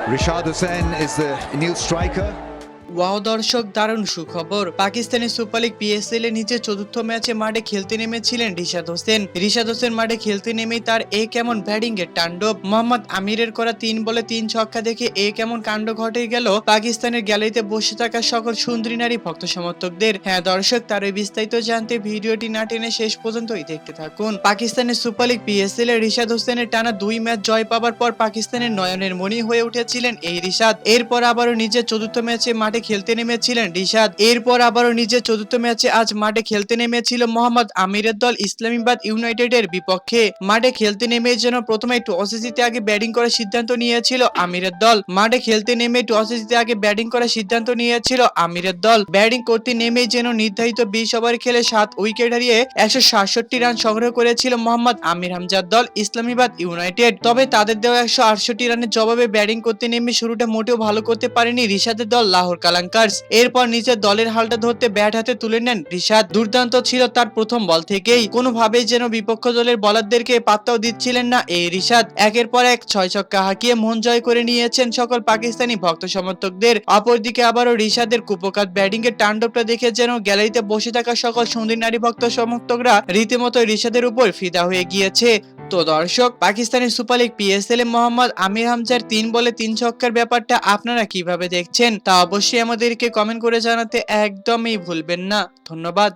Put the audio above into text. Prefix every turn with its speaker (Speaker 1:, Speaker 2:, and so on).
Speaker 1: Rishad Hussain is the new striker.
Speaker 2: Wow দর্শক, দারুণ সুখবর। পাকিস্তানি সুপার লিগ পিএসএল এর নিচে চতুর্থ ম্যাচে মাঠে খেলতে নেমেছিলেন রিশাদ হোসেন। রিশাদ হোসেন মাঠে খেলতে নেমেই তার কেমন ব্যাটিং এর তাণ্ডব। মোহাম্মদ আমিরের করা 3 বলে 3 ছক্কা দেখে কেমন কাণ্ড ঘটে গেল পাকিস্তানের গ্যালারিতে বসে থাকা সকল সুন্দরী নারী ভক্ত সমর্থকদের। হ্যাঁ দর্শক, তার ওই বিস্তারিত জানতে ভিডিওটি না টেনে শেষ পর্যন্তই দেখতে থাকুন। পাকিস্তানের সুপার লিগ পিএসএল এর রিশাদ হোসেনের টানা 2 ম্যাচ জয় পাওয়ার পর পাকিস্তানের নয়নের মণি হয়ে উঠেছিলেন এই রিশাদ। এরপর আবারও নিজের চতুর্থ ম্যাচে মাঠে খেলতে নেমেছিলেন রিশাদ। এরপর আবারও নিজের চতুর্থ ম্যাচে আজ মাঠে খেলতে নেমেছিল মোহাম্মদ আমিরের দল ইসলামাবাদ ইউনাইটেডের বিপক্ষে। মাঠে খেলতে নেমে যেন প্রথমে টসে জিতে আগে ব্যাটিং করার সিদ্ধান্ত নিয়েছিল আমিরের দল। মাঠে খেলতে নেমে টসে জিতে আগে ব্যাটিং করার সিদ্ধান্ত নিয়েছিল আমিরের দল। ব্যাটিং করতে নেমে যেন নির্ধারিত 20 ওভার খেলে 7 উইকেট হারিয়ে 167 রান সংগ্রহ করেছিল মোহাম্মদ আমির হামজার দল ইসলামাবাদ ইউনাইটেড। তবে তাদের দেওয়া 168 রানের জবাবে ব্যাটিং করতে নেমে শুরুটা মোটেও ভালো করতে পারেনি রিশাদের দল লাহোর কালাঙ্কার্স। এরপর নিজের দলের হালটা ধরতে ব্যাট হাতে তুলে নেন রিশাদ। দুর্দান্ত ছিল তার প্রথম বল থেকেই। কোনোভাবেই যেন বিপক্ষ দলের বোলারদেরকে পাত্তাও দিচ্ছিলেন না এই রিশাদ। একের পর এক 6 ছক্কা হাঁকিয়ে মন জয় করে নিয়েছেন সকল পাকিস্তানি ভক্ত সমর্থকদের। অপরদিকে আবারও রিশাদের কুপকাত ব্যাটিং এর তাণ্ডবটা দেখে যেন গ্যালারিতে বসে থাকা সকল সুন্দরী নারী ভক্ত সমর্থকরা রীতিমতো রিশাদের উপর ফিদা হয়ে গিয়েছে। তো দর্শক, পাকিস্তানের সুপার লিগ পিএসএল এ মোহাম্মদ আমির হামজার 3 বলে 3 ছক্কার ব্যাপারটা আপনারা কিভাবে দেখছেন তা অবশ্যই আমাদেরকে কমেন্ট করে জানাতে একদমই ভুলবেন না। ধন্যবাদ।